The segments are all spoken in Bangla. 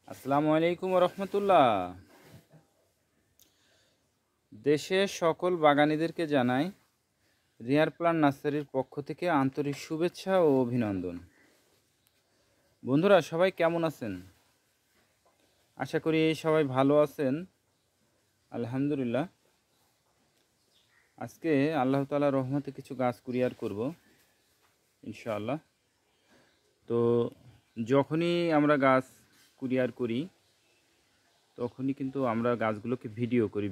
আসসালামু আলাইকুম রহমতুল্লাহ। দেশের সকল বাগানীদেরকে জানাই রিয়ার প্লান্ট নার্সারির পক্ষ থেকে আন্তরিক শুভেচ্ছা ও অভিনন্দন। বন্ধুরা, সবাই কেমন আছেন? আশা করি সবাই ভালো আছেন। আলহামদুলিল্লাহ। আজকে আল্লাহ তাআলার রহমতে কিছু গাছ কুরিয়ার করব ইনশাআল্লাহ। তো যখনই আমরা গাছ কুরিয়ার করি তখনই কিন্তু আমরা গাছগুলোকে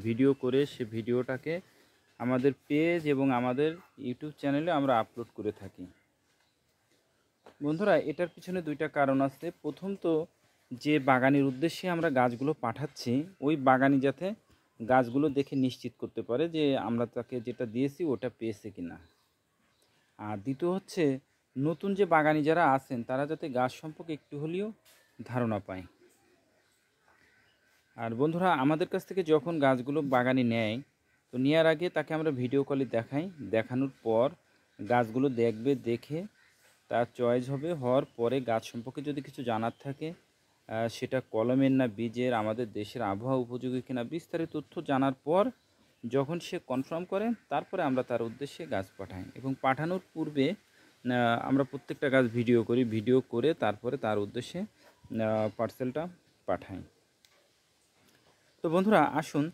ভিডিও করে সে ভিডিওটাকে আমাদের পেজ এবং আমাদের ইউটিউব চ্যানেলে আমরা আপলোড করে থাকি। বন্ধুরা, এটার পিছনে দুইটা কারণ আছে। প্রথম তো, যে বাগানের উদ্দেশ্যে আমরা গাছগুলো পাঠাচ্ছি ওই বাগানি যাতে গাছগুলো দেখে নিশ্চিত করতে পারে যে আমরা তাকে যেটা দিয়েছি ওটা পেয়েছে কিনা। আর দ্বিতীয় হচ্ছে, নতুন যে বাগানি যারা আছেন তারা যাতে গাছ সম্পর্কে একটু হলেও ধারণা পায়। আর বন্ধুরা, আমাদের কাছ থেকে যখন গাছগুলো বাগানি নেয় তো নেওয়ার আগে তাকে আমরা ভিডিও কলে দেখাই। দেখানোর পর গাছগুলো দেখবে, দেখে তার চয়েস হবে। হওয়ার পরে গাছ সম্পর্কে যদি কিছু জানার থাকে, সেটা কলমের না বীজের, আমাদের দেশের আবহাওয়া উপযোগী কিনা, বিস্তারিত তথ্য জানার পর যখন সে কনফার্ম করে তারপরে আমরা তার উদ্দেশ্যে গাছ পাঠাই। এবং পাঠানোর পূর্বে আমরা প্রত্যেকটা গাছ ভিডিও করে তারপরে তার উদ্দেশ্যে পার্সেলটা পাঠাই। তো বন্ধুরা, আসুন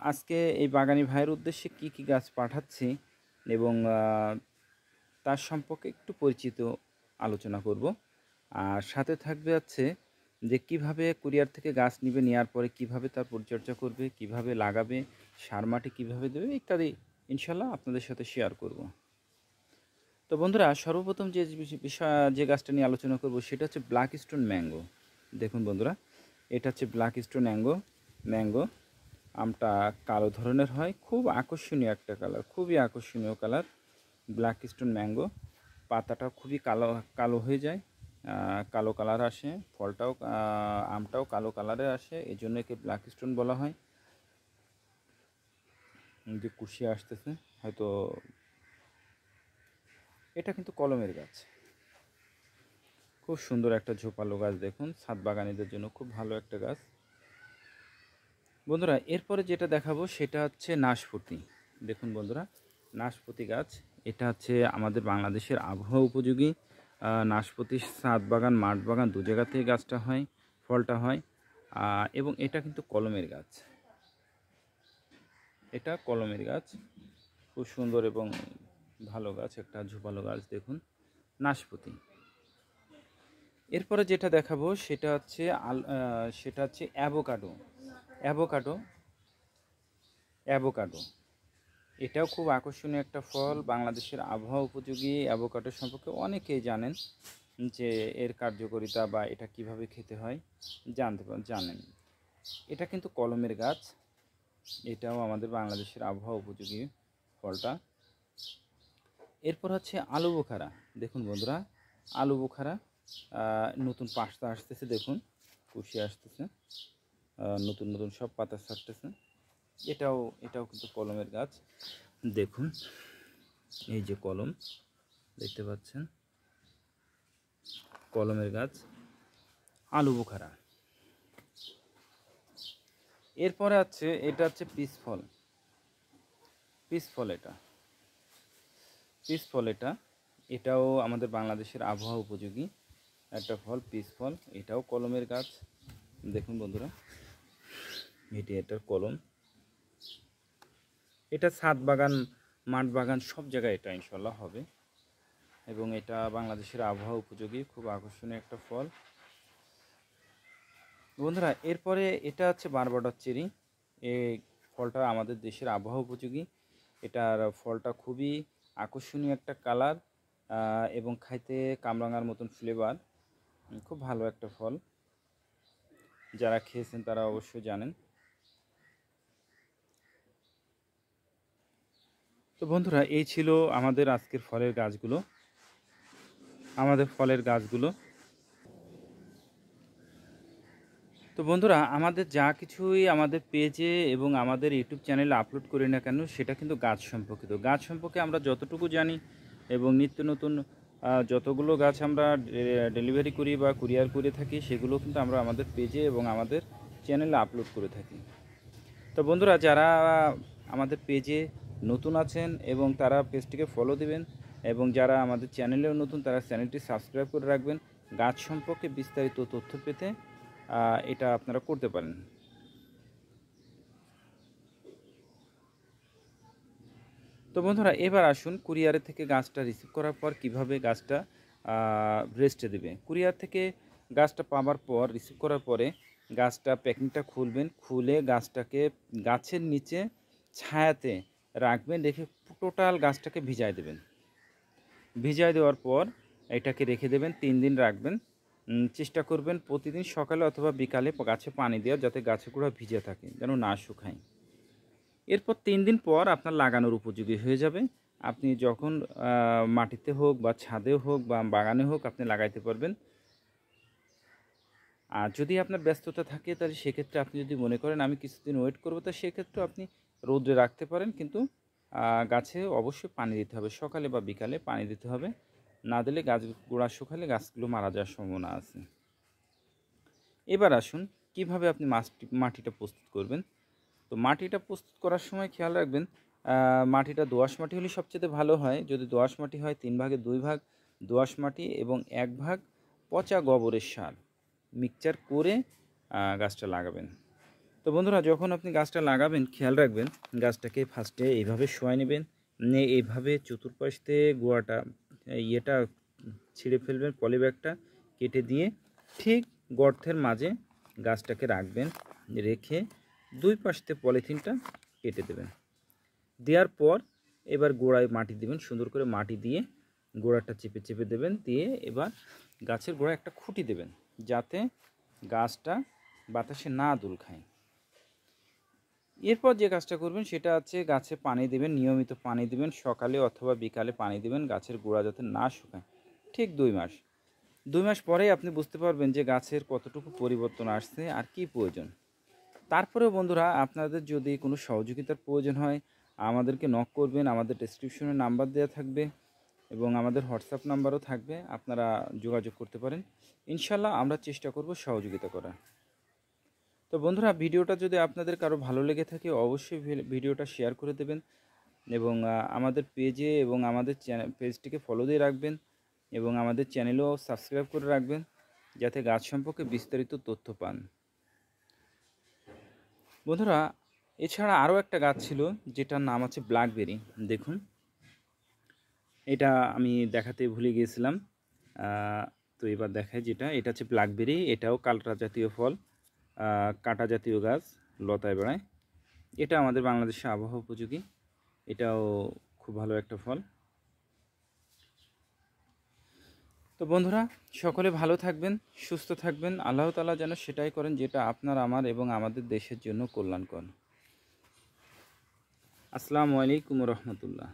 আজকে এই বাগানি ভাইয়ের উদ্দেশ্যে কি কি গাছ পাঠাচ্ছি এবং তার সম্পর্কে একটু পরিচিত আলোচনা করব। আর সাথে থাকবে হচ্ছে যে কিভাবে কুরিয়ার থেকে গাছ নিবে, নেওয়ার পরে কিভাবে তার পরিচর্যা করবে, কিভাবে লাগাবে, সার মাটি কীভাবে দেবে ইত্যাদি ইনশাল্লাহ আপনাদের সাথে শেয়ার করব। তো বন্ধুরা, সর্বপ্রথম যে গাছটা নিয়ে আলোচনা করব সেটা হচ্ছে ব্ল্যাক স্টোন ম্যাঙ্গো। দেখুন বন্ধুরা, এটা হচ্ছে ব্ল্যাক স্টোন ম্যাঙ্গো। আমটা কালো ধরনের হয়, খুব আকর্ষণীয় একটা কালার, খুবই আকর্ষণীয় কালার ব্ল্যাক স্টোন ম্যাঙ্গো। পাতাটা খুবই কালো হয়ে যায়, কালো কালার আসে, ফলটাও আমটাও কালো কালারে আসে, এই জন্য একে ব্ল্যাক স্টোন বলা হয়। যে কুশি আসতেছে হয়তো, এটা কিন্তু কলমের গাছ, খুব সুন্দর একটা ঝোপালো গাছ। দেখুন, ছাদ বাগানীদের জন্য খুব ভালো একটা গাছ। বন্ধুরা, এরপরে যেটা দেখাবো সেটা হচ্ছে নাশপাতি। দেখুন বন্ধুরা, নাশপাতি গাছ, এটা হচ্ছে আমাদের বাংলাদেশের আবহাওয়া উপযোগী নাশপাতি। ছাদ বাগান, মাঠ বাগান দু জায়গাতেই গাছটা হয়, ফলটা হয়। এবং এটা কিন্তু কলমের গাছ, এটা কলমের গাছ, খুব সুন্দর এবং ভালো গাছ, একটা ঝোপালো গাছ। দেখুন নাশপাতি। এরপরে যেটা দেখাবো সেটা হচ্ছে অ্যাভোকাডো। এটাও খুব আকর্ষণীয় একটা ফল, বাংলাদেশের আবহাওয়া উপযোগী। অ্যাভোকাডো সম্পর্কে অনেকেই জানেন যে এর কার্যকারিতা বা এটা কিভাবে খেতে হয় জানেন। এটা কিন্তু কলমের গাছ, এটাও আমাদের বাংলাদেশের আবহাওয়া উপযোগী ফলটা। এরপর হচ্ছে আলু বোখারা। দেখুন বন্ধুরা, আলু বোখারা নতুন পাতা আসতেছে, দেখুন কুশি আসতেছে, নতুন নতুন সব পাতা ছাড়তেছে। এটাও কিন্তু কলমের গাছ। দেখুন, এই যে কলম দেখতে পাচ্ছেন, কলমের গাছ আলু বোখারা। এরপরে আছে, এটা হচ্ছে পিস ফল। এটাও আমাদের বাংলাদেশের আবহাওয়া উপযোগী একটা ফল, পিস ফল। এটাও কলমের গাছ। দেখুন বন্ধুরা, এটার কলম। এটা ছাদ বাগান, মাঠ বাগান সব জায়গায় এটা ইনশাল্লাহ হবে। এবং এটা বাংলাদেশের আবহাওয়া উপযোগী, খুব আকর্ষণীয় একটা ফল। বন্ধুরা, এরপরে এটা হচ্ছে বারবাডার চেরি। এই ফলটা আমাদের দেশের আবহাওয়া উপযোগী। এটার ফলটা খুবই আকর্ষণীয় একটা কালার এবং খাইতে কামরাঙার মতন ফ্লেভার, খুব ভালো একটা ফল। যারা খেয়েছেন তারা অবশ্যই জানেন। তো বন্ধুরা, এই ছিল আমাদের আজকের ফলের গাছগুলো। তো বন্ধুরা, আমাদের যা কিছুই আমাদের পেজে এবং আমাদের ইউটিউব চ্যানেলে আপলোড করি না কেন সেটা কিন্তু গাছ সম্পর্কিত। গাছ সম্পর্কে আমরা যতটুকু জানি এবং নিত্য নতুন যতগুলো গাছ আমরা ডেলিভারি করি বা কুরিয়ার করে থাকি সেগুলো কিন্তু আমরা আমাদের পেজে এবং আমাদের চ্যানেলে আপলোড করে থাকি। তো বন্ধুরা, যারা আমাদের পেজে নতুন আছেন এবং তারা পেজটিকে ফলো দিবেন, এবং যারা আমাদের চ্যানেলেও নতুন তারা চ্যানেলটি সাবস্ক্রাইব করে রাখবেন। গাছ সম্পর্কে বিস্তারিত তথ্য পেতে এটা আপনারা করতে পারেন। তো বন্ধুরা, এবার আসুন কুরিয়ারে থেকে গাছটা রিসিভ করার পর কিভাবে গাছটা রেস্টে দেবে। কুরিয়ার থেকে গাছটা পাওয়ার পর রিসিভ করার পরে গাছটা প্যাকিংটা খুলবেন, খুলে গাছটাকে গাছের নিচে ছায়াতে রাখবেন, রেখে টোটাল গাছটাকে ভিজায় দেবেন। ভিজায় দেওয়ার পর এটাকে রেখে দেবেন, 3 দিন রাখবেন। চেষ্টা করবেন প্রতিদিন সকালে অথবা বিকালে গাছে পানি দেওয়ার, যাতে গাছের গোড়া ভিজে থাকে, যেন না শুকায়। এরপর 3 দিন পর আপনার লাগানোর উপযোগী হয়ে যাবে। আপনি যখন মাটিতে হোক বা ছাদে হোক বা বাগানে হোক আপনি লাগাইতে পারবেন। আর যদি আপনার ব্যস্ততা থাকে তাহলে সেক্ষেত্রে আপনি যদি মনে করেন আমি কিছুদিন ওয়েট করবো, তো সেক্ষেত্রে আপনি রোদে রাখতে পারেন, কিন্তু গাছে অবশ্যই পানি দিতে হবে, সকালে বা বিকালে পানি দিতে হবে। না দিলে গাছ গোড়া শুকালে গাছগুলো মারা যাওয়ার সম্ভাবনা আছে। এবার আসুন কিভাবে আপনি মাটিটা প্রস্তুত করবেন। তো মাটিটা প্রস্তুত করার সময় খেয়াল রাখবেন, মাটিটা দোআঁশ মাটি হলে সবচেয়ে ভালো হয়। যদি দোআঁশ মাটি হয় 3 ভাগে 2 ভাগ দোআঁশ মাটি এবং 1 ভাগ পচা গোবরের সার মিক্সচার করে গাছটা লাগাবেন। তো বন্ধুরা, যখন আপনি গাছটা লাগাবেন খেয়াল রাখবেন গাছটাকে ফার্স্টে এইভাবে শোয়াই নেবেন, নিয়ে এইভাবে চতুর্পাশ থেকে গোড়াটা ইয়েটা ছিঁড়ে ফেলবেন, পলিব্যাগটা কেটে দিয়ে ঠিক গর্তের মাঝে গাছটাকে রাখবেন, রেখে 2 পাশ থেকে পলিথিনটা কেটে দেবেন। দেওয়ার পর এবার গোড়ায় মাটি দেবেন, সুন্দর করে মাটি দিয়ে গোড়াটা চেপে চেপে দেবেন, দিয়ে এবার গাছের গোড়ায় একটা খুঁটি দেবেন, যাতে গাছটা বাতাসে না দোল খায়। এরপর যে কাজটা করবেন সেটা হচ্ছে গাছে পানি দেবেন, নিয়মিত পানি দেবেন, সকালে অথবা বিকালে পানি দেবেন, গাছের গোড়া যাতে না শুকায়। ঠিক 2 মাস পরেই আপনি বুঝতে পারবেন যে গাছের কতটুকু পরিবর্তন আসছে আর কি প্রয়োজন। তারপরেও বন্ধুরা, আপনাদের যদি কোনো সহযোগিতার প্রয়োজন হয় আমাদেরকে নক করবেন, আমাদের ডেসক্রিপশনে নাম্বার দেওয়া থাকবে এবং আমাদের হোয়াটসঅ্যাপ নাম্বারও থাকবে, আপনারা যোগাযোগ করতে পারেন। ইনশাল্লাহ আমরা চেষ্টা করব সহযোগিতা করার। তো বন্ধুরা, ভিডিওটা যদি আপনাদের কারো ভালো লেগে থাকে অবশ্যই ভিডিওটা শেয়ার করে দেবেন, এবং আমাদের পেজে এবং আমাদের পেজটিকে ফলো দিয়ে রাখবেন, এবং আমাদের চ্যানেলও সাবস্ক্রাইব করে রাখবেন, যাতে গাছ সম্পর্কে বিস্তারিত তথ্য পান। বন্ধুরা, এছাড়া আরও একটা গাছ ছিল যেটার নাম আছে ব্ল্যাকবেরি। দেখুন, এটা আমি দেখাতে ভুলে গিয়েছিলাম, তো এবার দেখাই। এটা হচ্ছে ব্ল্যাকবেরি, এটাও কালটা জাতীয় ফল, কাঁটা জাতীয় গাছ, লতায় বেড়ায়। এটা আমাদের বাংলাদেশে আবহাওয়া উপযোগী, এটাও খুব ভালো একটা ফল। তো বন্ধুরা, সকলে ভালো থাকবেন, সুস্থ থাকবেন। আল্লাহ তাআলা যেন সেটাই করেন যেটা আপনার, আমার এবং আমাদের দেশের জন্য কল্যাণকর। আসসালামু আলাইকুম রহমতুল্লাহ।